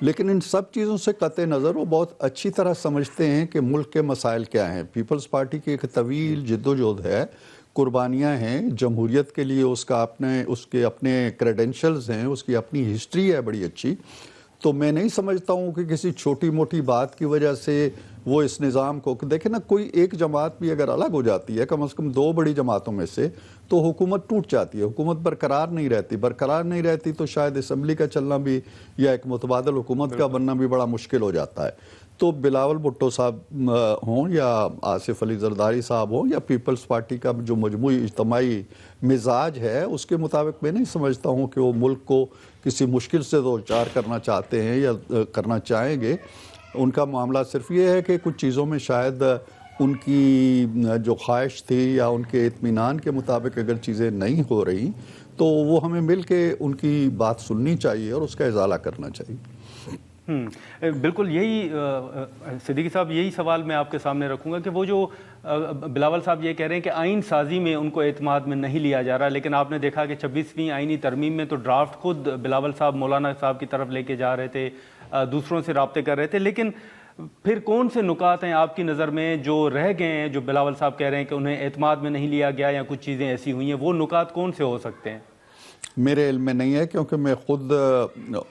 لیکن ان سب چیزوں سے قطع نظر وہ بہت اچھی طرح سمجھتے ہیں کہ ملک کے مسائل کیا ہیں. پیپلز پارٹی کی ایک طویل جدوجہد ہے, قربانیاں ہیں جمہوریت کے لیے, اس کے اپنے کریڈنشلز ہیں, اس کی اپنی ہسٹری ہے بڑی اچھی. تو میں نہیں سمجھتا ہوں کہ کسی چھوٹی موٹی بات کی وجہ سے وہ اس نظام کو, دیکھیں نا, کوئی ایک جماعت بھی اگر الگ ہو جاتی ہے, کم از کم 2 بڑی جماعتوں میں سے, تو حکومت ٹوٹ جاتی ہے, حکومت برقرار نہیں رہتی تو شاید اسمبلی کا چلنا بھی یا ایک متبادل حکومت کا بننا بھی بڑا مشکل ہو جاتا ہے. تو بلاول بھٹو صاحب ہوں یا آصف علی زرداری صاحب ہوں یا پیپلز پارٹی کا جو مجموعی اجتماعی مزاج ہے, اس کے مطابق میں نہیں سمجھتا ہوں کہ وہ ملک کو کسی مشکل سے دو چار کرنا چاہتے ہیں یا کرنا چاہیں گے. ان کا معاملہ صرف یہ ہے کہ کچھ چیزوں میں شاید ان کی جو خواہش تھی یا ان کے اطمینان کے مطابق اگر چیزیں نہیں ہو رہی تو وہ ہمیں مل کے ان کی بات سننی چاہیے اور اس کا ازالہ کرنا چاہیے. بالکل یہی صدیقی صاحب, یہی سوال میں آپ کے سامنے رکھوں گا کہ وہ جو بلاول صاحب یہ کہہ رہے ہیں کہ آئین سازی میں ان کو اعتماد میں نہیں لیا جا رہا, لیکن آپ نے دیکھا کہ 26ویں آئینی ترمیم میں تو ڈرافٹ خود بلاول صاحب مولانا صاحب کی طرف لے کے جا رہے تھے, دوسروں سے رابطے کر رہے تھے, لیکن پھر کون سے نکات ہیں آپ کی نظر میں جو رہ گئے ہیں, جو بلاول صاحب کہہ رہے ہیں کہ انہیں اعتماد میں نہیں لیا گیا یا کچھ چیزیں ایسی ہوئی ہیں, وہ نکات کون سے ہو سکتے ہیں؟ میرے علم میں نہیں ہے, کیونکہ میں خود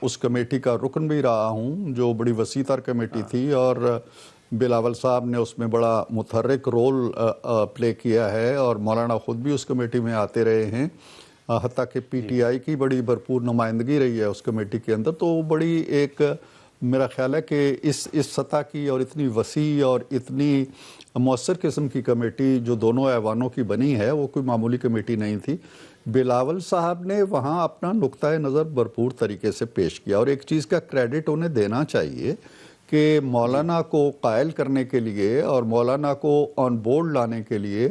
اس کمیٹی کا رکن بھی رہا ہوں جو بڑی وسیع تر کمیٹی تھی, اور بلاول صاحب نے اس میں بڑا متحرک رول پلے کیا ہے, اور مولانا خود بھی اس کمیٹی میں آتے رہے ہیں, حتیٰ کہ پی ٹی آئی کی بڑی بھرپور نمائندگی رہی ہے اس کمیٹی کے اندر. تو بڑی ایک میرا خیال ہے کہ اس سطح کی اور اتنی وسیع اور اتنی مؤثر قسم کی کمیٹی جو دونوں ایوانوں کی بنی ہے وہ کوئی معمولی کمیٹی نہیں تھی. بلاول صاحب نے وہاں اپنا نقطۂ نظر بھرپور طریقے سے پیش کیا, اور ایک چیز کا کریڈٹ انہیں دینا چاہیے کہ مولانا کو قائل کرنے کے لیے اور مولانا کو آن بورڈ لانے کے لیے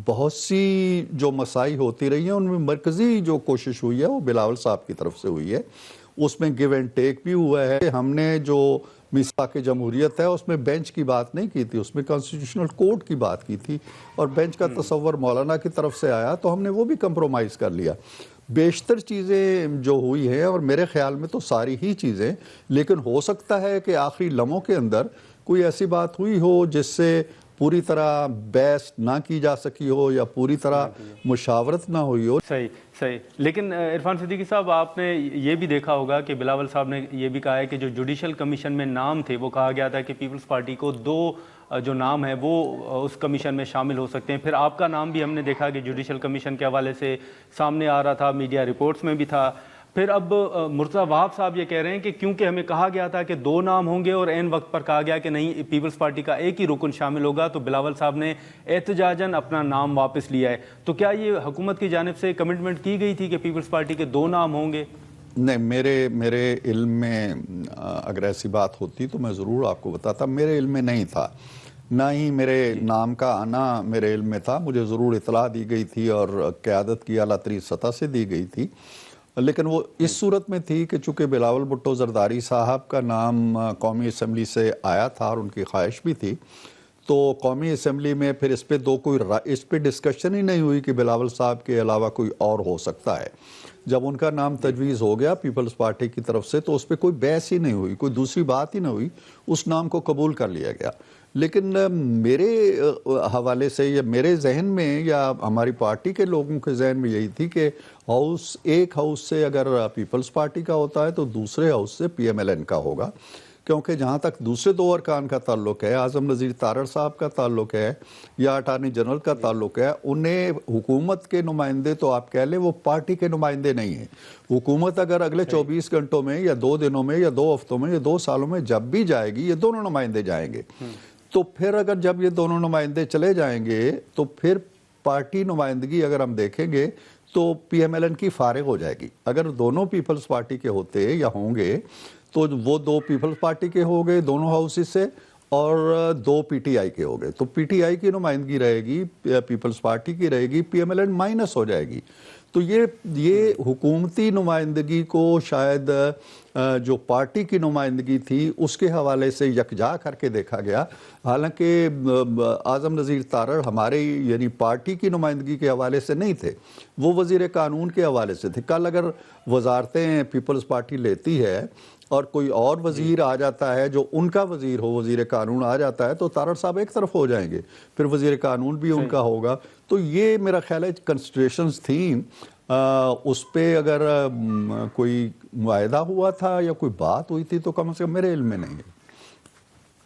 بہت سی جو مساعی ہوتی رہی ہیں ان میں مرکزی جو کوشش ہوئی ہے وہ بلاول صاحب کی طرف سے ہوئی ہے. اس میں گیو اینڈ ٹیک بھی ہوا ہے. ہم نے جو میثاق جمہوریت ہے اس میں بینچ کی بات نہیں کی تھی, اس میں کانسٹیٹیوشنل کورٹ کی بات کی تھی, اور بینچ کا تصور مولانا کی طرف سے آیا تو ہم نے وہ بھی کمپرومائز کر لیا. بیشتر چیزیں جو ہوئی ہیں, اور میرے خیال میں تو ساری ہی چیزیں, لیکن ہو سکتا ہے کہ آخری لمحوں کے اندر کوئی ایسی بات ہوئی ہو جس سے پوری طرح بحث نہ کی جا سکی ہو یا پوری طرح مشاورت نہ ہوئی ہو. صحیح. لیکن عرفان صدیقی صاحب, آپ نے یہ بھی دیکھا ہوگا کہ بلاول صاحب نے یہ بھی کہا ہے کہ جو جوڈیشل کمیشن میں نام تھے وہ کہا گیا تھا کہ پیپلز پارٹی کو 2 جو نام ہے وہ اس کمیشن میں شامل ہو سکتے ہیں. پھر آپ کا نام بھی ہم نے دیکھا کہ جوڈیشل کمیشن کے حوالے سے سامنے آ رہا تھا, میڈیا رپورٹس میں بھی تھا. پھر اب مرتضیٰ وہاب صاحب یہ کہہ رہے ہیں کہ کیونکہ ہمیں کہا گیا تھا کہ 2 نام ہوں گے اور عین وقت پر کہا گیا کہ نہیں پیپلز پارٹی کا ایک ہی رکن شامل ہوگا, تو بلاول صاحب نے احتجاجاً اپنا نام واپس لیا ہے. تو کیا یہ حکومت کی جانب سے کمٹمنٹ کی گئی تھی کہ پیپلز پارٹی کے 2 نام ہوں گے؟ نہیں, میرے علم میں اگر ایسی بات ہوتی تو میں ضرور آپ کو بتاتا. میرے علم میں نہیں تھا, نہ ہی میرے نام کا آنا میرے علم میں تھا. مجھے ضرور اطلاع دی گئی تھی اور قیادت کی اعلیٰ ترین سطح سے دی گئی تھی, لیکن وہ اس صورت میں تھی کہ چونکہ بلاول بھٹو زرداری صاحب کا نام قومی اسمبلی سے آیا تھا اور ان کی خواہش بھی تھی, تو قومی اسمبلی میں پھر اس پہ ڈسکشن ہی نہیں ہوئی کہ بلاول صاحب کے علاوہ کوئی اور ہو سکتا ہے. جب ان کا نام تجویز ہو گیا پیپلز پارٹی کی طرف سے تو اس پہ کوئی بحث ہی نہیں ہوئی, کوئی دوسری بات ہی نہیں ہوئی, اس نام کو قبول کر لیا گیا. لیکن میرے حوالے سے یا میرے ذہن میں یا ہماری پارٹی کے لوگوں کے ذہن میں یہی تھی کہ ایک ہاؤس سے اگر پیپلز پارٹی کا ہوتا ہے تو دوسرے ہاؤس سے پی ایم ایل این کا ہوگا, کیونکہ جہاں تک دوسرے 2 ارکان کا تعلق ہے, اعظم نذیر تارڑ صاحب کا تعلق ہے یا اٹارنی جنرل کا تعلق ہے, انہیں حکومت کے نمائندے تو آپ کہہ لیں وہ پارٹی کے نمائندے نہیں ہیں. حکومت اگر اگلے 24 گھنٹوں میں یا 2 دنوں میں یا 2 ہفتوں میں یا 2 سالوں میں جب بھی جائے گی, یہ دونوں نمائندے جائیں گے. تو پھر اگر جب یہ دونوں نمائندے چلے جائیں گے تو پھر پارٹی نمائندگی اگر ہم دیکھیں گے تو پی ایم ایل این کی فارغ ہو جائے گی. اگر دونوں پیپلز پارٹی کے ہوتے یا ہوں گے تو وہ 2 پیپلز پارٹی کے ہو گئے دونوں ہاؤسز سے, اور 2 پی ٹی آئی کے ہو گئے, تو پی ٹی آئی کی نمائندگی رہے گی, پیپلز پارٹی کی رہے گی, P M L N minus ہو جائے گی. تو یہ حکومتی نمائندگی کو شاید جو پارٹی کی نمائندگی تھی اس کے حوالے سے یکجا کر کے دیکھا گیا. حالانکہ اعظم نذیر تارڑ ہمارے یعنی پارٹی کی نمائندگی کے حوالے سے نہیں تھے, وہ وزیر قانون کے حوالے سے تھے. کل اگر وزارتیں پیپلز پارٹی لیتی ہے اور کوئی اور وزیر آ جاتا ہے جو ان کا وزیر ہو، وزیر قانون آ جاتا ہے تو تارڑ صاحب ایک طرف ہو جائیں گے، پھر وزیر قانون بھی ان کا ہوگا. تو یہ میرا خیال ہے کنسیڈریشنز تھیں. اس پہ اگر کوئی معاہدہ ہوا تھا یا کوئی بات ہوئی تھی تو کم از کم میرے علم میں نہیں ہے.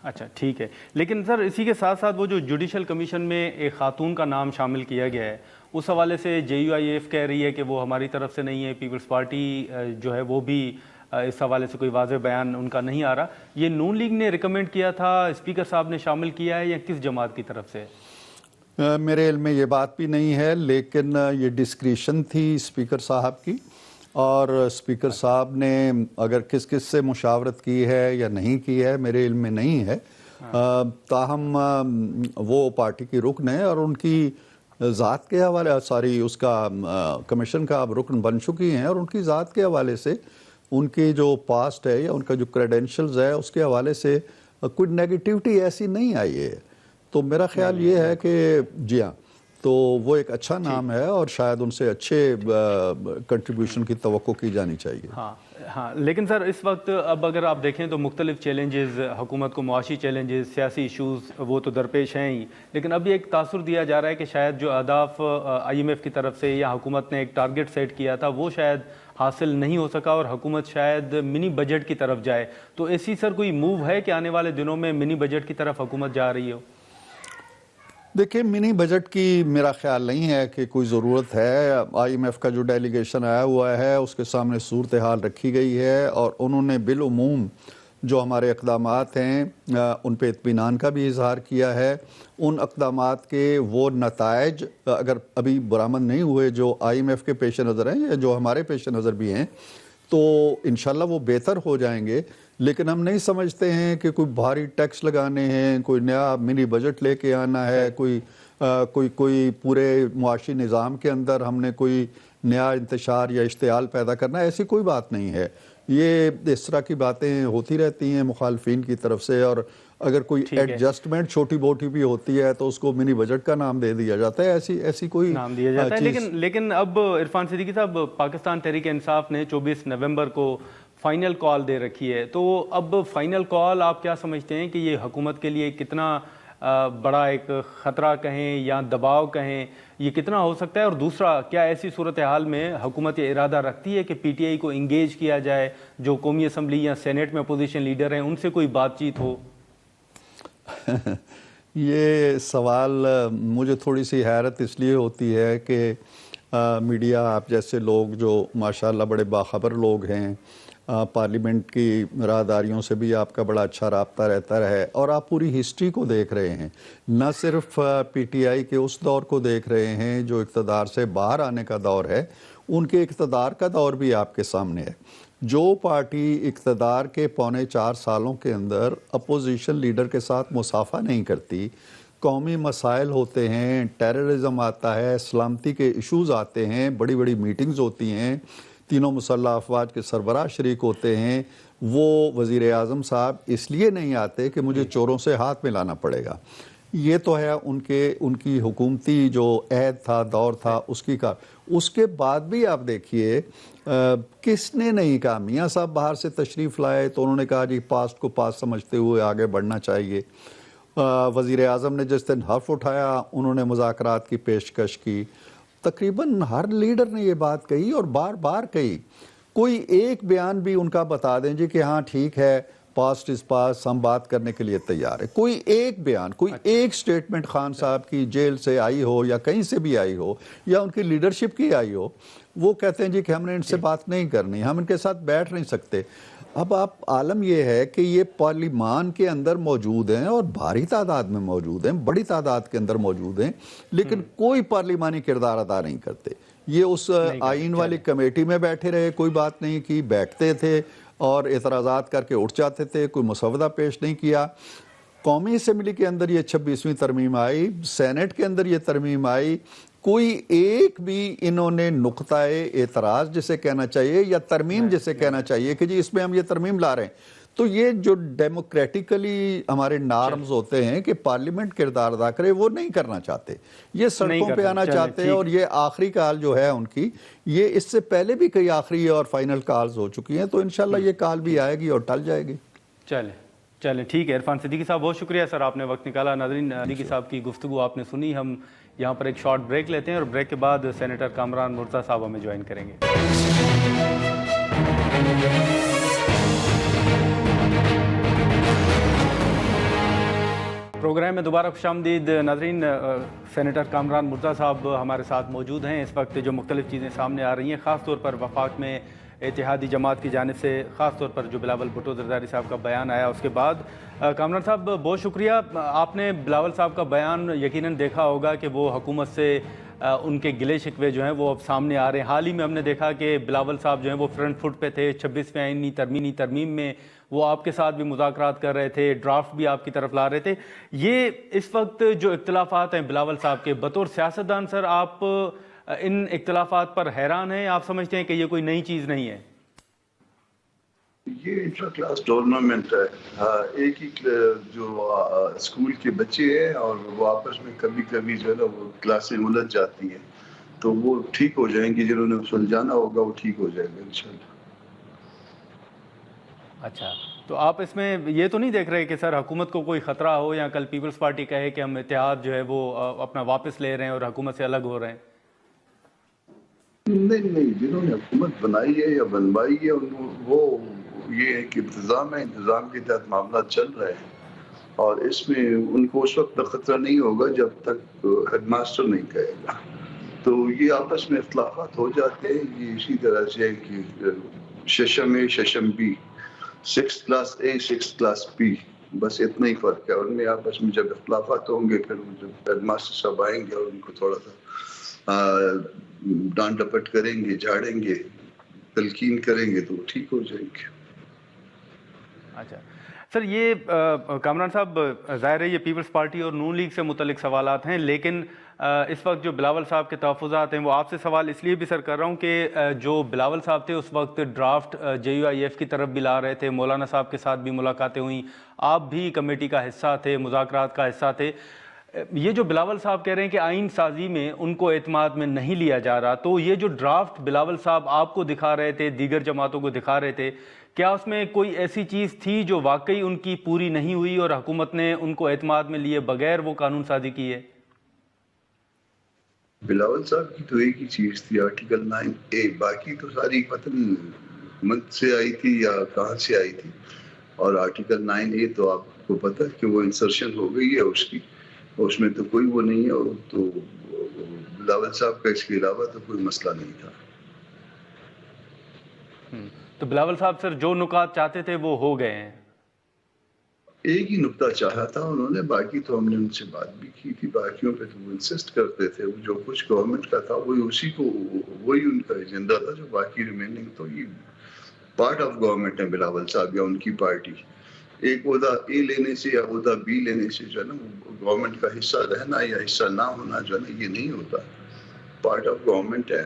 اچھا ٹھیک ہے. لیکن سر اسی کے ساتھ ساتھ وہ جو جوڈیشل کمیشن میں ایک خاتون کا نام شامل کیا گیا ہے، اس حوالے سے JUIF کہہ رہی ہے کہ وہ ہماری طرف سے نہیں ہے، پیپلز پارٹی جو ہے وہ بھی اس حوالے سے کوئی واضح بیان ان کا نہیں آ رہا. یہ نون لیگ نے ریکمینڈ کیا تھا، اسپیکر صاحب نے شامل کیا ہے، یا کس جماعت کی طرف سے؟ میرے علم میں یہ بات بھی نہیں ہے، لیکن یہ ڈسکریشن تھی اسپیکر صاحب کی، اور اسپیکر صاحب نے اگر کس کس سے مشاورت کی ہے یا نہیں کی ہے میرے علم میں نہیں ہے. تاہم وہ پارٹی کی رکن ہے اور ان کی ذات کے حوالے اس کا کمیشن کا اب رکن بن چکی ہیں، اور ان کی ذات کے حوالے سے ان کی جو پاسٹ ہے یا ان کا جو کریڈینشلز ہے اس کے حوالے سے کوئی نیگیٹیوٹی ایسی نہیں آئی ہے. تو میرا خیال یہ ہے کہ جی ہاں، تو وہ ایک اچھا نام ہے اور شاید ان سے اچھے کنٹریبیوشن کی توقع کی جانی چاہیے. ہاں لیکن سر اس وقت اب اگر آپ دیکھیں تو مختلف چیلنجز، حکومت کو معاشی چیلنجز، سیاسی ایشوز وہ تو درپیش ہیں ہی، لیکن اب ایک تاثر دیا جا رہا ہے کہ شاید جو اہداف IMF کی طرف سے یا حکومت نے ایک ٹارگٹ سیٹ کیا تھا وہ شاید حاصل نہیں ہو سکا اور حکومت شاید منی بجٹ کی طرف جائے. تو ایسی سر کوئی موو ہے کہ آنے والے دنوں میں منی بجٹ کی طرف حکومت جا رہی ہو؟ دیکھیں، منی بجٹ کی میرا خیال نہیں ہے کہ کوئی ضرورت ہے. IMF کا جو ڈیلیگیشن آیا ہوا ہے اس کے سامنے صورتحال رکھی گئی ہے اور انہوں نے بالعموم جو ہمارے اقدامات ہیں ان پہ اطمینان کا بھی اظہار کیا ہے. ان اقدامات کے وہ نتائج اگر ابھی برآمد نہیں ہوئے جو IMF کے پیش نظر ہیں یا جو ہمارے پیش نظر بھی ہیں تو انشاءاللہ وہ بہتر ہو جائیں گے. لیکن ہم نہیں سمجھتے ہیں کہ کوئی بھاری ٹیکس لگانے ہیں، کوئی نیا منی بجٹ لے کے آنا ہے، کوئی پورے معاشی نظام کے اندر ہم نے کوئی نیا انتشار یا اشتعال پیدا کرنا ہے. ایسی کوئی بات نہیں ہے. یہ اس طرح کی باتیں ہوتی رہتی ہیں مخالفین کی طرف سے، اور اگر کوئی ایڈجسٹمنٹ چھوٹی موٹی بھی ہوتی ہے تو اس کو منی بجٹ کا نام دے دیا جاتا ہے. ایسی کوئی نام دیا جاتا ہے. لیکن اب عرفان صدیقی صاحب، پاکستان تحریک انصاف نے 24 نومبر کو فائنل کال دے رکھی ہے، تو اب فائنل کال آپ کیا سمجھتے ہیں کہ یہ حکومت کے لیے کتنا بڑا ایک خطرہ کہیں یا دباؤ کہیں، یہ کتنا ہو سکتا ہے؟ اور دوسرا، کیا ایسی صورتحال میں حکومت یہ ارادہ رکھتی ہے کہ PTI کو انگیج کیا جائے، جو قومی اسمبلی یا سینیٹ میں اپوزیشن لیڈر ہیں ان سے کوئی بات چیت ہو؟ یہ سوال مجھے تھوڑی سی حیرت اس لیے ہوتی ہے کہ میڈیا آپ جیسے لوگ جو ماشاءاللہ بڑے باخبر لوگ ہیں، پارلیمنٹ کی راہداریوں سے بھی آپ کا بڑا اچھا رابطہ رہتا ہے، اور آپ پوری ہسٹری کو دیکھ رہے ہیں، نہ صرف PTI کے اس دور کو دیکھ رہے ہیں جو اقتدار سے باہر آنے کا دور ہے، ان کے اقتدار کا دور بھی آپ کے سامنے ہے. جو پارٹی اقتدار کے 4.25 سالوں کے اندر اپوزیشن لیڈر کے ساتھ مصافحہ نہیں کرتی، قومی مسائل ہوتے ہیں، ٹیررزم آتا ہے، سلامتی کے ایشوز آتے ہیں، بڑی بڑی میٹنگز ہوتی ہیں، تینوں مسلح افواج کے سربراہ شریک ہوتے ہیں، وہ وزیر اعظم صاحب اس لیے نہیں آتے کہ مجھے چوروں سے ہاتھ ملانا پڑے گا. یہ تو ہے ان کی حکومتی جو عہد تھا، دور تھا اس کی کا. اس کے بعد بھی آپ دیکھیے کس نے نہیں کہا. میاں صاحب باہر سے تشریف لائے تو انہوں نے کہا جی پاسٹ کو پاس سمجھتے ہوئے آگے بڑھنا چاہیے. وزیر اعظم نے جس دن حرف اٹھایا انہوں نے مذاکرات کی پیشکش کی. تقریباً ہر لیڈر نے یہ بات کہی اور بار بار کہی. کوئی ایک بیان بھی ان کا بتا دیں جی کہ ہاں ٹھیک ہے، پاسٹ از پاس، ہم بات کرنے کے لیے تیار ہے. کوئی ایک بیان، کوئی ایک سٹیٹمنٹ خان صاحب کی جیل سے آئی ہو یا کہیں سے بھی آئی ہو یا ان کی لیڈرشپ کی آئی ہو، وہ کہتے ہیں جی کہ ہم نے ان سے بات نہیں کرنی، ہم ان کے ساتھ بیٹھ نہیں سکتے. اب آپ عالم یہ ہے کہ یہ پارلیمان کے اندر موجود ہیں اور بھاری تعداد میں موجود ہیں، بڑی تعداد کے اندر موجود ہیں، لیکن کوئی پارلیمانی کردار ادا نہیں کرتے. یہ اس آئین والی کمیٹی میں بیٹھے رہے، کوئی بات نہیں کی، بیٹھتے تھے اور اعتراضات کر کے اٹھ جاتے تھے، کوئی مسودہ پیش نہیں کیا. قومی اسمبلی کے اندر یہ 26ویں ترمیم آئی، سینٹ کے اندر یہ ترمیم آئی، کوئی ایک بھی انہوں نے نقطۂ اعتراض جسے کہنا چاہیے یا ترمیم جسے کہنا چاہیے کہ جی اس میں ہم یہ ترمیم لا رہے ہیں، تو یہ جو ڈیموکریٹیکلی ہمارے نارمز ہوتے ہیں کہ پارلیمنٹ کردار ادا کرے، وہ نہیں کرنا چاہتے، یہ سڑکوں پہ آنا چاہتے ہیں. اور یہ آخری کال جو ہے ان کی، یہ اس سے پہلے بھی کئی آخری اور فائنل کالز ہو چکی ہیں، تو انشاءاللہ یہ کال بھی آئے گی اور ٹل جائے گی. چلیں ٹھیک ہے. عرفان صدیقی صاحب بہت شکریہ سر، آپ نے وقت نکالا. ناظرین، صدیقی صاحب کی گفتگو آپ نے سنی. ہم یہاں پر ایک شارٹ بریک لیتے ہیں اور بریک کے بعد سینیٹر کامران مرزا صاحب ہمیں جوائن کریں گے. پروگرام میں دوبارہ خوش آمدید. ناظرین، سینیٹر کامران مرزا صاحب ہمارے ساتھ موجود ہیں. اس وقت جو مختلف چیزیں سامنے آ رہی ہیں، خاص طور پر وفاق میں اتحادی جماعت کی جانب سے، خاص طور پر جو بلاول بھٹو زرداری صاحب کا بیان آیا اس کے بعد، کامران صاحب بہت شکریہ. آپ نے بلاول صاحب کا بیان یقیناً دیکھا ہوگا کہ وہ حکومت سے ان کے گلے شکوے جو ہیں وہ اب سامنے آ رہے ہیں. حال ہی میں ہم نے دیکھا کہ بلاول صاحب جو ہیں وہ فرنٹ فٹ پہ تھے. 26ویں آئینی ترمیم میں وہ آپ کے ساتھ بھی مذاکرات کر رہے تھے، ڈرافٹ بھی آپ کی طرف لا رہے تھے. یہ اس وقت جو اختلافات ہیں بلاول صاحب کے، بطور سیاستدان سر آپ ان اختلافات پر حیران ہیں؟ آپ سمجھتے ہیں کہ یہ کوئی نئی چیز نہیں ہے؟ یہ انٹرا کلاس ٹورنامنٹ ہے. ایک ہی جو اسکول کے بچے ہیں اور وہ آپس میں کبھی کبھی جو ہے نا وہ کلاسیں الجھ جاتی ہیں، تو وہ ٹھیک ہو جائیں گے. جنہوں نے سلجھانا ہوگا وہ ٹھیک ہو جائے گا انشاءاللہ. اچھا، تو آپ اس میں یہ تو نہیں دیکھ رہے کہ سر حکومت کو کوئی خطرہ ہو، یا کل پیپلز پارٹی کہے کہ ہم اتحاد جو ہے وہ اپنا واپس لے رہے ہیں اور حکومت سے الگ ہو رہے ہیں؟ نہیں، جنہوں نے حکومت بنائی ہے یا بنوائی ہے وہ یہ ہے کہ انتظام کے تحت معاملات چل رہے ہیں، اور اس میں ان کو اس وقت تک خطرہ نہیں ہوگا جب تک ہیڈ ماسٹر نہیں کہے گا. تو یہ آپس میں اختلافات ہو جاتے ہیں. یہ اسی طرح سے ہے کہ ششم اے ششم B, 6th class A 6th class B, بس اتنا ہی فرق ہے. ان میں آپس میں جب اختلافات ہوں گے پھر جب ہیڈ ماسٹر صاحب آئیں گے اور ان کو تھوڑا سا ڈانٹ ڈپٹ کریں گے، جھاڑیں گے، تلقین کریں گے، تو وہ ٹھیک ہو جائیں گے. اچھا سر، یہ کامران صاحب ظاہر ہے یہ پیپلز پارٹی اور نون لیگ سے متعلق سوالات ہیں، لیکن اس وقت جو بلاول صاحب کے تحفظات ہیں وہ آپ سے سوال اس لیے بھی سر کر رہا ہوں کہ جو بلاول صاحب تھے اس وقت ڈرافٹ JUIF کی طرف بھی لا رہے تھے، مولانا صاحب کے ساتھ بھی ملاقاتیں ہوئیں، آپ بھی کمیٹی کا حصہ تھے، مذاکرات کا حصہ تھے. یہ جو بلاول صاحب کہہ رہے ہیں کہ آئین سازی میں ان کو اعتماد میں نہیں لیا جا رہا، تو یہ جو ڈرافٹ بلاول صاحب آپ کو دکھا رہے تھے، دیگر جماعتوں کو دکھا رہے تھے، کیا اس میں کوئی ایسی چیز تھی جو واقعی ان کی پوری نہیں ہوئی اور حکومت نے ان کو اعتماد میں لیے بغیر وہ قانون سازی کی ہے؟ بلاول صاحب کی تو ایک ہی چیز تھی، آرٹیکل 9A، باقی تو ساری پتہ نہیں حکومت سے آئی تھی یا کہاں سے آئی تھی. اور آرٹیکل 9A تو آپ کو پتہ ہے کہ وہ انسرشن ہو گئی ہے اس کی، اس میں تو کوئی وہ نہیں ہے. اور تو بلاول صاحب کا اس کے علاوہ تو کوئی مسئلہ نہیں تھا. تو بلاول صاحب سر جو نکات چاہتے تھے وہ ہو گئے ہیں؟ ایک ہی نکتہ چاہا تھا انہوں نے، باقی تو ہم نے ان سے بات بھی کی تھی. باقیوں پہ تو وہ انسسٹ کرتے تھے، جو کچھ گورنمنٹ کا تھا وہی ان کا ایجنڈا تھا. جو باقی ریمیننگ تو یہ پارٹ آف گورنمنٹ ہے بلاول صاحب یا ان کی پارٹی. ایک عہدہ A لینے سے یا عہدہ B لینے سے جو ہے نا گورنمنٹ کا حصہ رہنا یا حصہ نہ ہونا جو ہے نا یہ نہیں ہوتا. پارٹ آف گورنمنٹ ہے،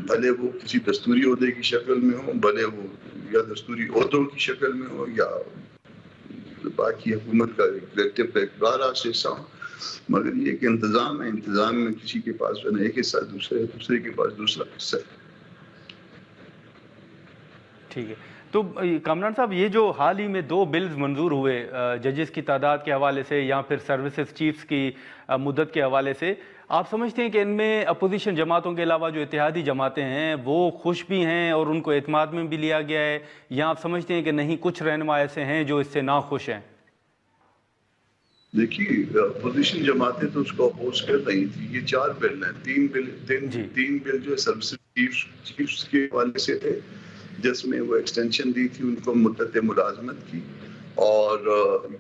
بھلے وہ کسی دستوری عہدے کی شکل میں ہو، بھلے وہ یا دستوری عہدوں کی شکل میں ہو، یا باقی حکومت کا ایک راست حصہ ہو. مگر یہ ایک انتظام ہے، انتظام میں کسی کے پاس جو ہے ایک حصہ دوسرے کے پاس دوسرا حصہ ہے. ٹھیک ہے. تو کامران صاحب یہ جو حال ہی میں 2 بلز منظور ہوئے ججز کی تعداد کے حوالے سے یا پھر سروسز چیفز کی مدت کے حوالے سے، آپ سمجھتے ہیں کہ ان میں اپوزیشن جماعتوں کے علاوہ جو اتحادی جماعتیں ہیں وہ خوش بھی ہیں اور ان کو اعتماد میں بھی لیا گیا ہے، یا آپ سمجھتے ہیں کہ نہیں کچھ رہنما ایسے ہیں جو اس سے ناخوش ہیں؟ دیکھیے اپوزیشن جماعتیں تو اس کو اپوز کر رہی تھی. یہ 4 بل ہیں، 3 بل جو سروسز چیفز کے حوالے سے تھے، جس میں وہ ایکسٹینشن دی تھی ان کو مدت ملازمت کی. اور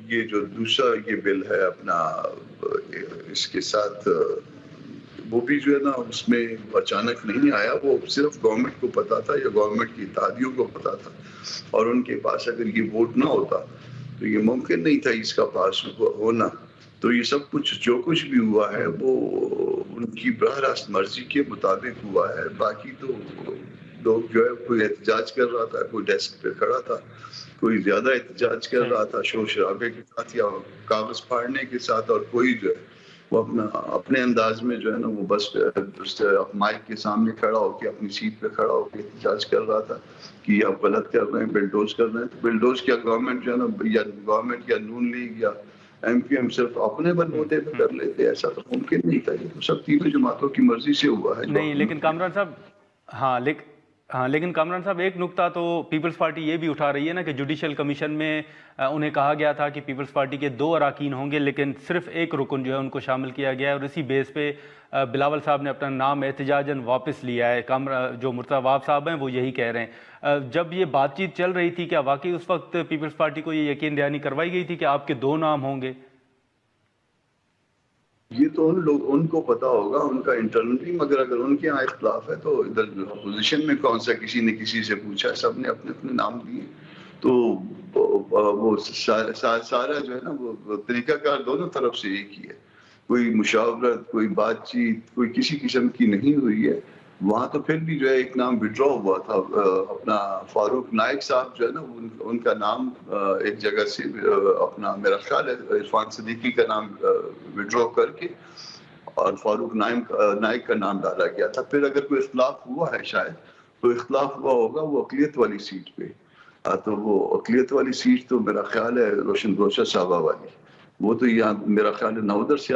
یہ جو دوسرا یہ بل ہے اپنا اس کے ساتھ وہ بھی جو ہے نا اس میں اچانک نہیں آیا، وہ صرف گورنمنٹ کو پتا تھا یا گورنمنٹ کی اتحادیوں کو پتا تھا، اور ان کے پاس اگر یہ ووٹ نہ ہوتا تو یہ ممکن نہیں تھا اس کا پاس ہونا. تو یہ سب کچھ جو کچھ بھی ہوا ہے وہ ان کی براہ راست مرضی کے مطابق ہوا ہے. باقی تو لوگ جو ہے کوئی احتجاج کر رہا تھا, کوئی ڈیسک پہ کھڑا تھا, کوئی زیادہ احتجاج کر رہا تھا شور شرابے کے ساتھ یا کاغذ پھاڑنے کے ساتھ, اور کوئی جو ہے وہ اپنے انداز میں جو ہے نا وہ بس مائک کے سامنے کھڑا ہو کے اپنی سیٹ پہ کھڑا ہو کے احتجاج کر رہا تھا کہ آپ غلط کر رہے ہیں, بلڈوز کر رہے ہیں. تو بلڈوز کیا گورنمنٹ جو ہے نا, یا گورنمنٹ یا نون لیگ یا ایم پی ایم صرف اپنے بلبوتے پہ کر لیتے, ایسا تو ممکن نہیں تھا. یہ تو سب تینوں جماعتوں کی مرضی سے ہوا ہے. نہیں لیکن کامران صاحب لیکن کامران صاحب ایک نقطہ تو پیپلز پارٹی یہ بھی اٹھا رہی ہے نا کہ جوڈیشل کمیشن میں انہیں کہا گیا تھا کہ پیپلز پارٹی کے 2 اراکین ہوں گے, لیکن صرف ایک رکن جو ہے ان کو شامل کیا گیا ہے, اور اسی بیس پہ بلاول صاحب نے اپنا نام احتجاجاً واپس لیا ہے. جو مرتضی واب صاحب ہیں وہ یہی کہہ رہے ہیں. جب یہ بات چیت چل رہی تھی, کیا واقعی اس وقت پیپلز پارٹی کو یہ یقین دہانی کروائی گئی تھی کہ آپ کے 2 نام ہوں گے؟ یہ تو ان کو پتا ہوگا ان کا انٹرنلی, مگر اگر ان کے یہاں اختلاف ہے تو ادھر اپوزیشن میں کون سا کسی نے کسی سے پوچھا, سب نے اپنے اپنے نام دیے. تو وہ سارا جو ہے نا وہ طریقہ کار دونوں طرف سے ایک ہی ہے. کوئی مشاورت, کوئی بات چیت, کوئی کسی قسم کی نہیں ہوئی ہے وہاں. تو پھر بھی جو ہے ایک نام وڈرا ہوا تھا, اپنا فاروق نائک صاحب جو ہے نا ان کا نام ایک جگہ سے اپنا میرا خیال ہے عرفان صدیقی کا نام وڈرا کر کے اور فاروق نائک کا نام ڈالا گیا تھا. پھر اگر کوئی اختلاف ہوا ہے شاید تو اختلاف ہوا ہوگا وہ اقلیت والی سیٹ پہ. تو وہ اقلیت والی سیٹ تو میرا خیال ہے روشن گوشہ صاحبہ والی, وہ تو یہاں میرا خیال ہے نودر سے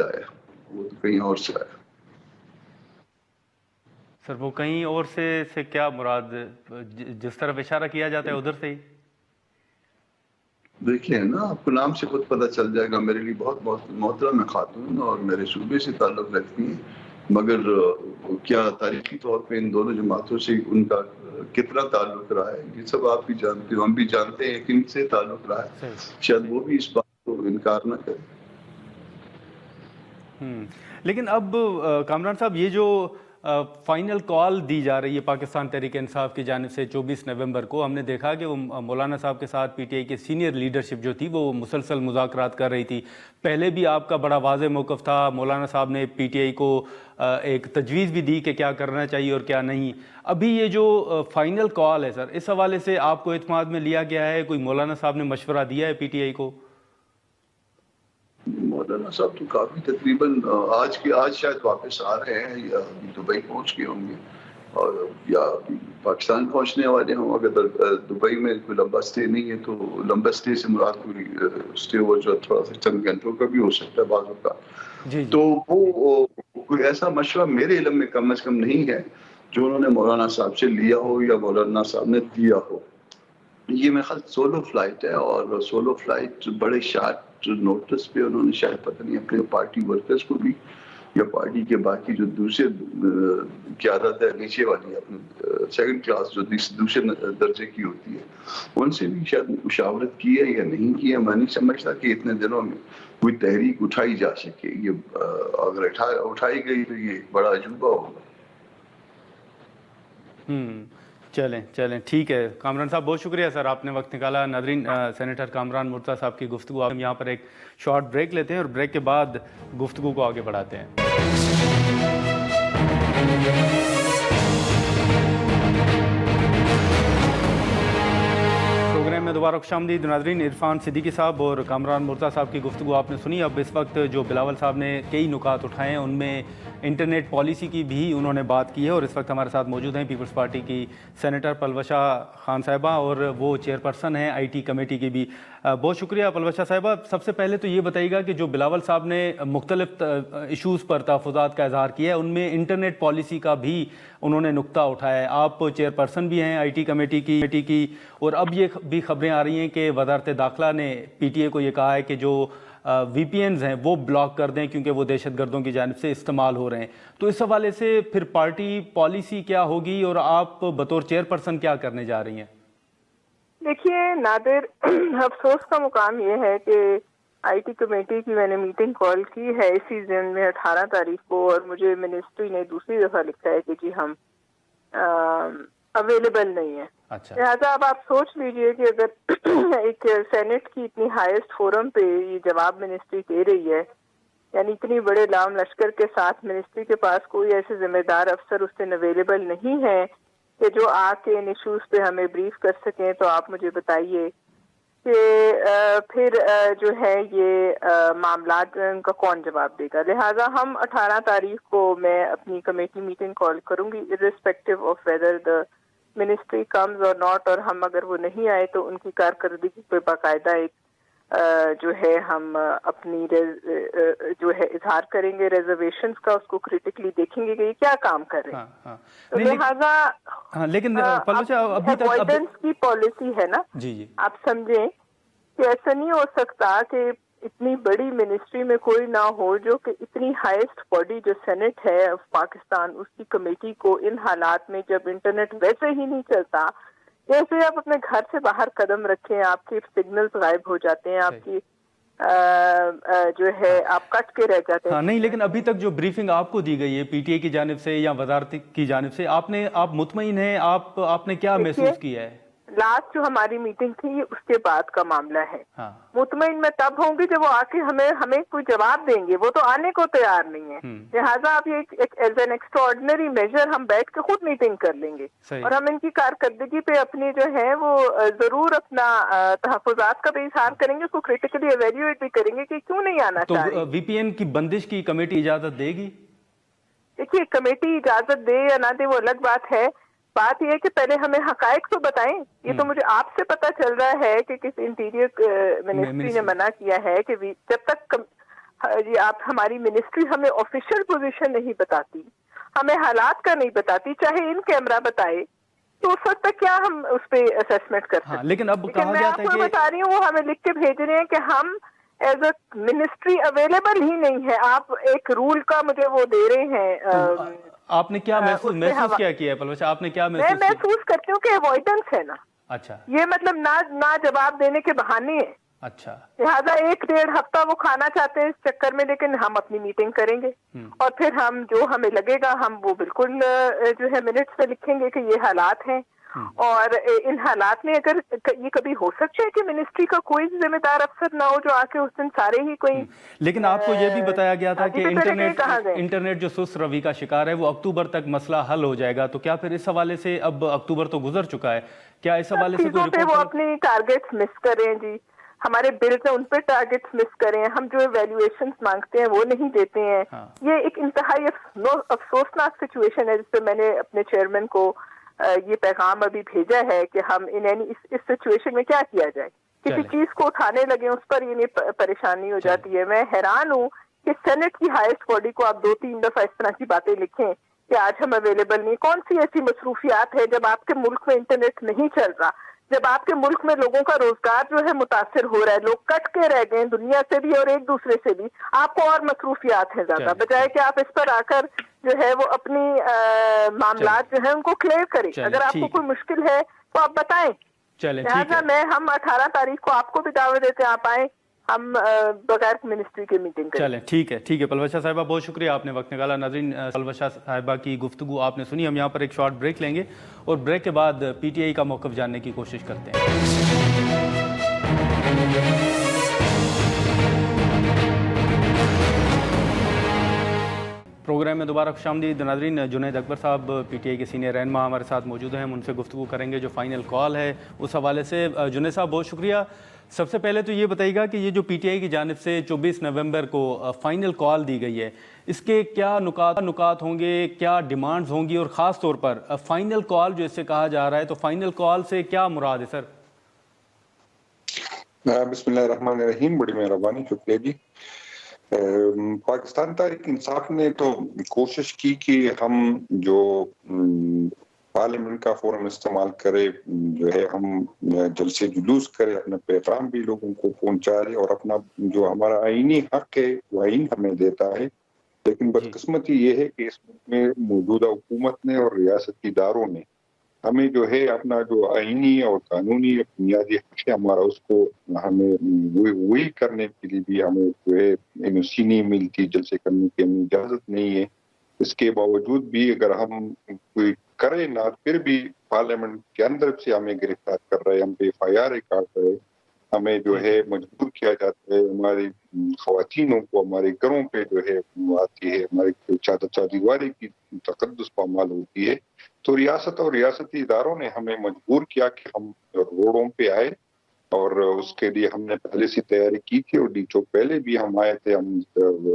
آیا, وہ تو کہیں اور سے آیا. سر وہ کہیں اور سے کیا مراد, جس طرف اشارہ کیا جاتا ہے ادھر سے ہی؟ دیکھیں نا, آپ کو نام سے خود پتہ چل جائے گا. میرے لیے بہت محترم خاتون اور میرے صوبے سے تعلق رکھتی ہیں, مگر کیا تاریخی طور پہ ان دونوں جماعتوں سے ان کا کتنا تعلق رہا ہے یہ سب آپ بھی جانتے ہو, ہم بھی جانتے ہیں کن سے تعلق رہا ہے. شاید وہ بھی اس بات کو انکار نہ کریں. لیکن اب کامران صاحب یہ جو فائنل کال دی جا رہی ہے پاکستان تحریک انصاف کی جانب سے 24 نومبر کو, ہم نے دیکھا کہ وہ مولانا صاحب کے ساتھ پی ٹی آئی کے سینئر لیڈرشپ جو تھی وہ مسلسل مذاکرات کر رہی تھی. پہلے بھی آپ کا بڑا واضح موقف تھا, مولانا صاحب نے پی ٹی آئی کو ایک تجویز بھی دی کہ کیا کرنا چاہیے اور کیا نہیں. ابھی یہ جو فائنل کال ہے سر, اس حوالے سے آپ کو اعتماد میں لیا گیا ہے, کوئی مولانا صاحب نے مشورہ دیا ہے پی ٹی آئی کو؟ مولانا صاحب تو کافی تقریباً آج شاید واپس آ رہے ہیں یا دبئی پہنچ گئے ہوں گے اور یا پاکستان پہنچنے والے ہوں. اگر دبئی میں کوئی لمبا اسٹے نہیں ہے تو لمبا اسٹے سے مراد کوئی اسٹے وہ جو تھوڑا سا چند گھنٹوں کا بھی ہو سکتا ہے بعض کا. تو وہ کوئی ایسا مشورہ میرے علم میں کم از کم نہیں ہے جو انہوں نے مولانا صاحب سے لیا ہو یا مولانا صاحب نے دیا ہو. یہ میرے خیال سولو فلائٹ ہے, اور سولو فلائٹ بڑے شارٹ نوٹس پہ انہوں نے شاید پتہ نہیں اپنے پارٹی ورکرز کو بھی یا پارٹی کے باقی جو دوسرے قیادت ہے نیچے والی اپنے سیکنڈ کلاس جو دوسرے درجے کی ہوتی ہے ان سے بھی شاید مشاورت کی ہے یا نہیں کی ہے. میں نہیں سمجھتا کہ اتنے دنوں میں کوئی تحریک اٹھائی جا سکے. یہ اگر اٹھائی گئی تو یہ بڑا عجوبہ ہوگا. چلیں ٹھیک ہے کامران صاحب, بہت شکریہ سر, آپ نے وقت نکالا. ناظرین, سینیٹر کامران مرتضی صاحب کی گفتگو, ہم یہاں پر ایک شارٹ بریک لیتے ہیں اور بریک کے بعد گفتگو کو آگے بڑھاتے ہیں. پروگرام میں دوبارہ خوشامدید. ناظرین, عرفان صدیقی صاحب اور کامران مرتضی صاحب کی گفتگو آپ نے سنی. اب اس وقت جو بلاول صاحب نے کئی نکات اٹھائے ہیں ان میں انٹرنیٹ پالیسی کی بھی انہوں نے بات کی ہے, اور اس وقت ہمارے ساتھ موجود ہیں پیپلز پارٹی کی سینیٹر پلوشہ خان صاحبہ, اور وہ چیئرپرسن ہیں آئی ٹی کمیٹی کی بھی. بہت شکریہ پلوشہ صاحبہ. سب سے پہلے تو یہ بتائیے گا کہ جو بلاول صاحب نے مختلف ایشوز پر تحفظات کا اظہار کیا ہے ان میں انٹرنیٹ پالیسی کا بھی انہوں نے نقطہ اٹھایا ہے. آپ چیئرپرسن بھی ہیں آئی ٹی کمیٹی کی, اور اب یہ بھی خبریں آ رہی ہیں کہ وزارت داخلہ نے پی ٹی اے کو یہ کہا ہے کہ جو وی پی اینز ہیں وہ بلاک کر دیں کیونکہ وہ دہشت گردوں کی جانب سے استعمال ہو رہے ہیں. تو اس حوالے سے پھر پارٹی پالیسی کیا ہوگی اور آپ بطور چیئرپرسن کیا کرنے جا رہی ہیں؟ دیکھیے نادر, افسوس کا مقام یہ ہے کہ آئی ٹی کمیٹی کی میں نے میٹنگ کال کی ہے اسی دن میں 18 تاریخ کو, اور مجھے منسٹری نے دوسری دفعہ لکھا ہے کہ جی ہم اویلیبل نہیں ہے. لہٰذا اب آپ سوچ لیجئے کہ اگر ایک سینٹ کی اتنی ہائیسٹ فورم پہ یہ جواب منسٹری دے رہی ہے, یعنی اتنی بڑے لام لشکر کے ساتھ منسٹری کے پاس کوئی ایسے ذمہ دار افسر اس دن اویلیبل نہیں ہے کہ جو آ کے ان ایشوز پہ ہمیں بریف کر سکیں، تو آپ مجھے بتائیے کہ پھر جو ہے یہ معاملات کا کون جواب دے گا. لہٰذا ہم 18 تاریخ کو میں اپنی کمیٹی میٹنگ کال کروں گی irrespective of whether the ministry comes اور ناٹ، اور ہم اگر وہ نہیں آئے تو ان کی کارکردگی پہ باقاعدہ ایک جو ہے ہم اپنی جو ہے اظہار کریں گے ریزرویشنز کا، اس کو کریٹیکلی دیکھیں گے کہ یہ کیا کام کر رہے ہیں. تو لہٰذا لیکن ابھی تک اوائڈنس کی پالیسی ہے نا، آپ سمجھیں کہ ایسا نہیں ہو سکتا کہ اتنی بڑی منسٹری میں کوئی نہ ہو جو کہ اتنی ہائیسٹ باڈی جو سینٹ ہے پاکستان، اس کی کمیٹی کو ان حالات میں جب انٹرنیٹ ویسے ہی نہیں چلتا، جیسے آپ اپنے گھر سے باہر قدم رکھیں آپ کے سگنلز غائب ہو جاتے ہیں، آپ کی جو ہے آپ کٹ کے رہ جاتے ہیں. نہیں، لیکن ابھی تک جو بریفنگ آپ کو دی گئی ہے پی ٹی اے کی جانب سے یا وزارت کی جانب سے، آپ مطمئن ہیں؟ آپ نے کیا محسوس کیا ہے؟ لاسٹ جو ہماری میٹنگ تھی یہ اس کے بعد کا معاملہ ہے. مطمئن میں تب ہوں گی جب وہ آ کے ہمیں کوئی جواب دیں گے. وہ تو آنے کو تیار نہیں ہے، لہٰذا آپ یہ ایز این ایکسٹراڈنری میجر ہم بیٹھ کے خود میٹنگ کر لیں گے اور ہم ان کی کارکردگی پہ اپنی جو ہے وہ ضرور اپنا تحفظات کا بھی اظہار کریں گے، اس کو کریٹیکلی ایویلیویٹ بھی کریں گے کہ کیوں نہیں آنا چاہ رہے. تو وی پی این کی بندش کی کمیٹی اجازت دے گی؟ دیکھیے کمیٹی اجازت دے یا نہ دے وہ الگ بات ہے. بات یہ ہے کہ پہلے ہمیں حقائق تو بتائیں. یہ تو مجھے آپ سے پتا چل رہا ہے کہ کس انٹیریئر منسٹری نے منع کیا ہے کہ جب تک آپ ہماری منسٹری ہمیں آفیشیل پوزیشن نہیں بتاتی، ہمیں حالات کا نہیں بتاتی، چاہے ان کیمرہ بتائے، تو اس وقت تک کیا ہم اس پہ اسیسمنٹ کر سکتے. لیکن اب میں آپ کو بتا رہی ہوں وہ ہمیں لکھ کے بھیج رہے ہیں کہ ہم ایز اے منسٹری اویلیبل ہی نہیں ہے. آپ ایک رول کا مجھے وہ دے رہے ہیں. آپ نے کیا محسوس کیا ہے پلوچا؟ آپ نے کیا میں محسوس کرتی ہوں کہ اوائڈنس ہے نا. اچھا، یہ مطلب نہ جواب دینے کے بہانے ہیں. اچھا، لہٰذا 1-1.5 ہفتہ وہ کھانا چاہتے ہیں اس چکر میں، لیکن ہم اپنی میٹنگ کریں گے اور پھر ہم جو ہمیں لگے گا ہم وہ بالکل جو ہے منٹس میں لکھیں گے کہ یہ حالات ہیں. اور ان حالات میں اگر یہ کبھی ہو سکتا ہے کہ منسٹری کا کوئی ذمہ دار افسر نہ ہو جو آ کے اس دن سارے ہی کوئی. لیکن آپ کو یہ بھی بتایا گیا تھا کہ انٹرنیٹ جو سست روی کا شکار ہے وہ اکتوبر تک مسئلہ حل ہو جائے گا. تو کیا پھر اس حوالے سے اب اکتوبر تو گزر چکا ہے، کیا اس حوالے سے کوئی وہ اپنی ٹارگیٹس مس کریں؟ جی ہمارے بلز ہیں ان پہ ٹارگیٹس مس کریں، ہم جو ایویلیویشنز مانگتے ہیں وہ نہیں دیتے ہیں. یہ ایک انتہائی افسوسناک سچویشن ہے جس پہ میں نے اپنے چیئرمین کو یہ پیغام ابھی بھیجا ہے کہ ہم اس سچویشن میں کیا کیا جائے. کسی چیز کو اٹھانے لگے اس پر یہ پریشانی ہو جاتی ہے. میں حیران ہوں کہ سینٹ کی ہائیسٹ باڈی کو آپ 2-3 دفعہ اس طرح کی باتیں لکھیں کہ آج ہم اویلیبل نہیں. کون سی ایسی مصروفیات ہے جب آپ کے ملک میں انٹرنیٹ نہیں چل رہا، جب آپ کے ملک میں لوگوں کا روزگار جو ہے متاثر ہو رہا ہے، لوگ کٹ کے رہ گئے دنیا سے بھی اور ایک دوسرے سے بھی. آپ کو اور مصروفیات ہیں زیادہ، بجائے کہ آپ اس پر آ کر جو ہے وہ اپنی معاملات جو ہے ان کو کلیئر کریں. اگر آپ کو کوئی مشکل ہے تو آپ بتائیں. لہٰذا ہم 18 تاریخ کو آپ کو بھی دعوت دیتے ہیں، آپ آئیں، ہم بغیر منسٹری کے میٹنگ کریں. چلیں ٹھیک ہے پلوچا صاحبہ بہت شکریہ، آپ نے وقت نکالا. ناظرین پلوچا صاحبہ کی گفتگو آپ نے سنی. ہم یہاں پر ایک شارٹ بریک لیں گے اور بریک کے بعد پی ٹی آئی کا موقف جاننے کی کوشش کرتے ہیں. پروگرام میں دوبارہ خوش آمدید. ناظرین جنید اکبر صاحب پی ٹی آئی کے سینئر رہنما ہمارے ساتھ موجود ہیں، ہم ان سے گفتگو کریں گے جو فائنل کال ہے اس حوالے سے. جنید صاحب بہت شکریہ. سب سے پہلے تو یہ بتائیے گا کہ یہ جو پی ٹی آئی کی جانب سے 24 نومبر کو فائنل کال دی گئی ہے، اس کے کیا نکات ہوں گے، کیا ڈیمانڈز ہوں گی، اور خاص طور پر فائنل کال جو اس سے کہا جا رہا ہے، تو فائنل کال سے کیا مراد ہے سر؟ بسم اللہ الرحمن الرحیم. بڑی مہربانی، شکریہ جی. پاکستان تحریک انصاف نے تو کوشش کی کہ ہم جو پارلیمنٹ کا فورم استعمال کرے، جو ہے ہم جلسے جلوس کرے، اپنا پیغام بھی لوگوں کو پہنچائے اور اپنا جو ہمارا آئینی حق ہے وہ آئین ہمیں دیتا ہے. لیکن بدقسمتی یہ ہے کہ اس میں موجودہ حکومت نے اور ریاستی اداروں نے ہمیں جو ہے اپنا جو آئینی اور قانونی بنیادی حق ہے ہمارا، اس کو ہمیں وہی کرنے کے لیے بھی ہمیں جو ہے این او سی نہیں ملتی، جلسے کرنے کی ہمیں اجازت نہیں ہے. اس کے باوجود بھی اگر ہم کوئی کرے نہ، پھر بھی پارلیمنٹ کے اندر سے ہمیں گرفتار کر رہے، ہم پہ ایف آئی آر کاٹ رہے، ہمیں جو ہے مجبور کیا جاتا ہے. ہماری خواتینوں کو ہمارے گھروں پہ جو ہے آتی ہے، ہماری چادر چادیواری کی تقدس پامال ہوتی ہے. تو ریاست اور ریاستی اداروں نے ہمیں مجبور کیا کہ ہم روڈوں پہ آئے، اور اس کے لیے ہم نے پہلے سے تیاری کی تھی، اور ڈی چوک پہلے بھی ہم آئے تھے. ہم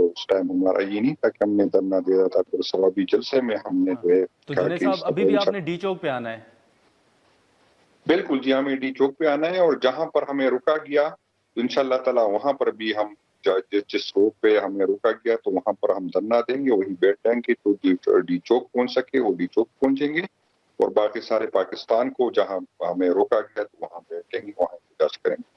اس ٹائم ہمارا یہ نہیں تھا کہ ہم نے دھرنا دیا تھا، پھر ثوابی جلسے میں ہم نے جو ہے تو کہا جنید کہ صاحب ابھی بھی آپ نے ڈی چوک پہ آنا ہے؟ بالکل جی، ہمیں ڈی چوک پہ آنا ہے، اور جہاں پر ہمیں رکا گیا تو انشاءاللہ تعالی وہاں پر بھی ہم جس روڈ پہ ہمیں روکا گیا تو وہاں پر ہم دھرنا دیں گے، وہی بیٹھ جائیں گے. تو ڈی چوک پہنچ سکے وہ ڈی چوک پہنچیں گے، اور باقی سارے پاکستان کو جہاں ہمیں روکا گیا تو وہاں بیٹھیں گے، وہاں احتجاج کریں گے.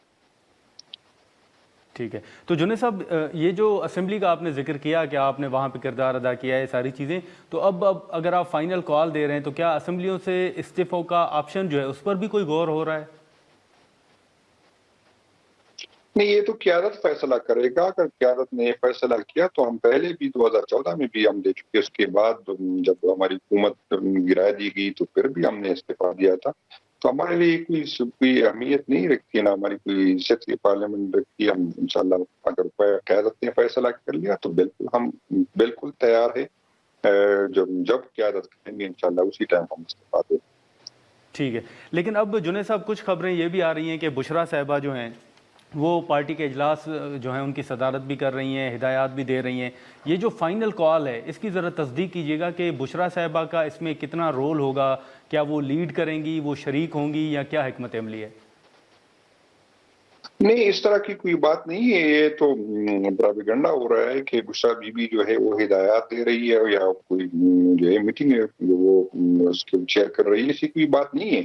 ٹھیک ہے. تو جنید صاحب یہ جو اسمبلی کا آپ نے ذکر کیا کہ آپ نے وہاں پہ کردار ادا کیا ہے ساری چیزیں، تو اب اگر آپ فائنل کال دے رہے ہیں تو کیا اسمبلیوں سے استعفوں کا آپشن جو ہے اس پر بھی کوئی غور ہو رہا ہے؟ نہیں، یہ تو قیادت فیصلہ کرے گا. اگر قیادت نے یہ فیصلہ کیا تو ہم پہلے بھی 2014 میں بھی ہم دے چکے، اس کے بعد جب ہماری حکومت گرا دی گئی تو پھر بھی ہم نے استعفیٰ دیا تھا. تو ہمارے لیے کوئی اہمیت نہیں رکھتی ہے، نہ ہماری کوئی عزت کی پارلیمنٹ رکھتی ہے. ہم انشاءاللہ اگر قیادت نے فیصلہ کر لیا تو بالکل ہم بالکل تیار ہے. جب قیادت کریں گے انشاءاللہ اسی ٹائم ہم استعفیٰ دیں. ٹھیک ہے. لیکن اب جنید صاحب کچھ خبریں یہ بھی آ رہی ہیں کہ بشریٰ صاحبہ جو ہیں وہ پارٹی کے اجلاس جو ہیں ان کی صدارت بھی کر رہی ہیں، ہدایات بھی دے رہی ہیں. یہ جو فائنل کال ہے اس کی ذرا تصدیق کیجیے گا کہ بشریٰ صاحبہ کا اس میں کتنا رول ہوگا، کیا وہ لیڈ کریں گی، وہ شریک ہوں گی، یا کیا حکمت عملی ہے؟ نہیں، اس طرح کی کوئی بات نہیں ہے. یہ تو پراپیگنڈا ہو رہا ہے کہ بشریٰ بی بی جو ہے وہ ہدایات دے رہی ہے یا کوئی جو ہے میٹنگ ہے جو وہ اس کے چیئر کر رہی ہے. ایسی کوئی بات نہیں ہے.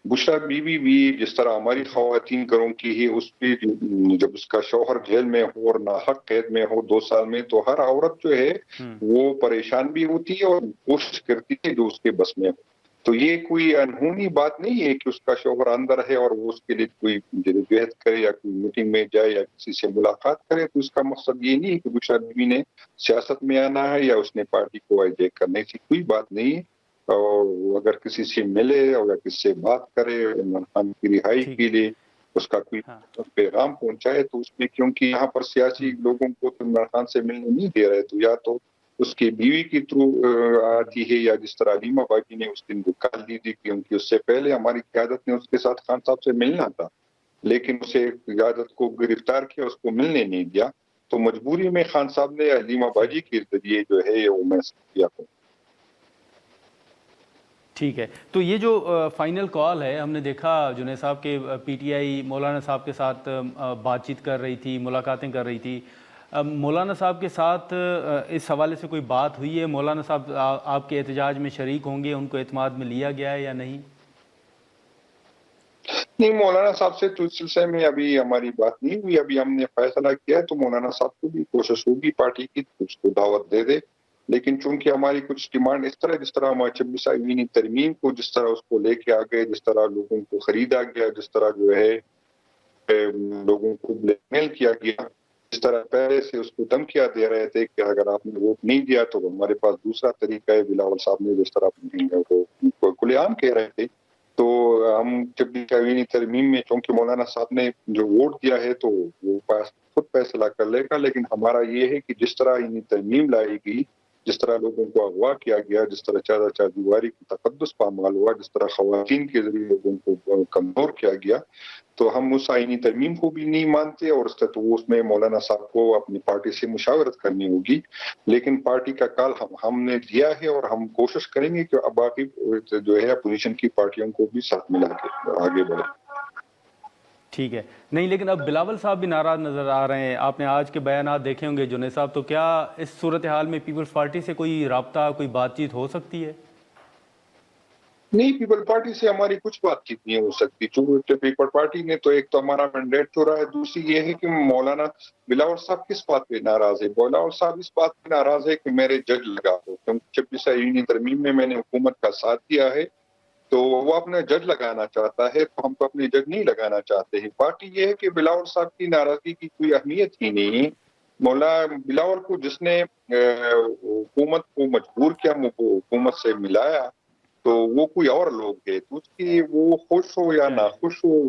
بشریٰ بی بی بھی جس طرح ہماری خواتین گھروں کی ہے، اس پہ جب اس کا شوہر جیل میں ہو اور ناحق قید میں ہو 2 سال میں، تو ہر عورت جو ہے وہ پریشان بھی ہوتی ہے اور کوشش کرتی ہے جو اس کے بس میں ہو. تو یہ کوئی انہونی بات نہیں ہے کہ اس کا شوہر اندر ہے اور وہ اس کے لیے کوئی جدوجہد کرے یا کوئی میٹنگ میں جائے یا کسی سے ملاقات کرے. تو اس کا مقصد یہ نہیں ہے کہ بشریٰ بیوی نے سیاست میں آنا ہے یا اس نے پارٹی کو ہائیجیک کرنے کی کوئی بات نہیں ہے. اور اگر کسی سے ملے اور کسی سے بات کرے عمران خان کی رہائی کے لیے اس کا کوئی پیغام پہنچائے تو اس میں، کیونکہ یہاں پر سیاسی لوگوں کو تو عمران خان سے ملنے نہیں دے رہے، تو یا تو اس کی بیوی کی تھرو آتی ہے، یا جس طرح علیمہ باجی نے اس دن کال دی تھی، کیونکہ اس سے پہلے ہماری قیادت نے اس کے ساتھ خان صاحب سے ملنا تھا لیکن اسے قیادت کو گرفتار کیا، اس کو ملنے نہیں دیا. تو مجبوری میں خان صاحب نے علیمہ باجی کے ذریعے جو ہے وہ میسج کیا تھا. ٹھیک ہے. تو یہ جو فائنل کال ہے، ہم نے دیکھا جنید صاحب کے پی ٹی آئی مولانا صاحب کے ساتھ بات چیت کر رہی تھی، ملاقاتیں کر رہی تھی. مولانا صاحب کے ساتھ اس حوالے سے کوئی بات ہوئی ہے؟ مولانا صاحب آپ کے احتجاج میں شریک ہوں گے، ان کو اعتماد میں لیا گیا ہے یا نہیں؟ نہیں، مولانا صاحب سے تو اس سلسلے میں ابھی ہماری بات نہیں ہوئی. ابھی ہم نے فیصلہ کیا ہے تو مولانا صاحب کو بھی کوشش ہوگی پارٹی کی اس کو دعوت دے دے. لیکن چونکہ ہماری کچھ ڈیمانڈ اس طرح، جس طرح ہمارے 26 آئینی ترمیم کو جس طرح اس کو لے کے آ گئے، جس طرح لوگوں کو خریدا گیا، جس طرح جو ہے لوگوں کو بلیک میل کیا گیا، جس طرح پہلے سے اس کو دھمکیاں دے رہے تھے کہ اگر آپ نے ووٹ نہیں دیا تو ہمارے پاس دوسرا طریقہ ہے. بلاول صاحب نے جس طرح کھلے عام کہہ رہے تھے. تو ہم 26 آئینی ترمیم میں چونکہ مولانا صاحب نے جو ووٹ دیا ہے تو وہ خود فیصلہ کر لے گا، لیکن ہمارا یہ ہے کہ جس طرح آئینی ترمیم لائی گئی، جس طرح لوگوں کو اغوا کیا گیا، جس طرح چار دیواری کا تقدس پامال ہوا، جس طرح خواتین کے ذریعے لوگوں کو کمزور کیا گیا، تو ہم اس آئینی ترمیم کو بھی نہیں مانتے. اور اس میں مولانا صاحب کو اپنی پارٹی سے مشاورت کرنی ہوگی. لیکن پارٹی کا کال ہم نے دیا ہے اور ہم کوشش کریں گے کہ اب باقی جو ہے اپوزیشن کی پارٹیوں کو بھی ساتھ ملا کے آگے بڑھیں. ٹھیک ہے. نہیں، لیکن اب بلاول صاحب بھی ناراض نظر آ رہے ہیں. آپ نے آج کے بیانات دیکھے ہوں گے جنید صاحب. تو کیا اس صورتحال میں پیپلز پارٹی سے کوئی رابطہ، کوئی بات چیت ہو سکتی ہے؟ نہیں، پیپل پارٹی سے ہماری کچھ بات چیت نہیں ہو سکتی. چونکہ پیپل پارٹی نے تو ایک تو ہمارا مینڈیٹ چھوڑا ہے، دوسری یہ ہے کہ مولانا بلاول صاحب کس بات پہ ناراض ہے. بلاول صاحب اس بات پہ ناراض ہے کہ میرے جج لگا دو، کیونکہ 26 آئینی ترمیم میں نے حکومت کا ساتھ دیا ہے تو وہ اپنا جج لگانا چاہتا ہے، تو ہم تو اپنے جج نہیں لگانا چاہتے ہیں. پارٹی یہ ہے کہ بلاول صاحب کی ناراضگی کی کوئی اہمیت ہی نہیں ہے. بلاول کو جس نے حکومت کو مجبور کیا، حکومت سے ملایا، تو وہ کوئی اور لوگ ہے. تو اس کی وہ خوش ہو یا ناخوش ہو،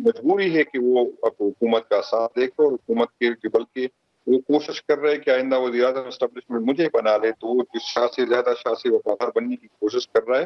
مجبوری ہے کہ وہ اب حکومت کا ساتھ دے کر، اور حکومت کے بلکہ وہ کوشش کر رہے کہ آئندہ وزیر اعظم اسٹیبلشمنٹ مجھے بنا لے، تو وہ شاہ سے زیادہ شاہ سے وفادار بننے کی کوشش کر رہا ہے.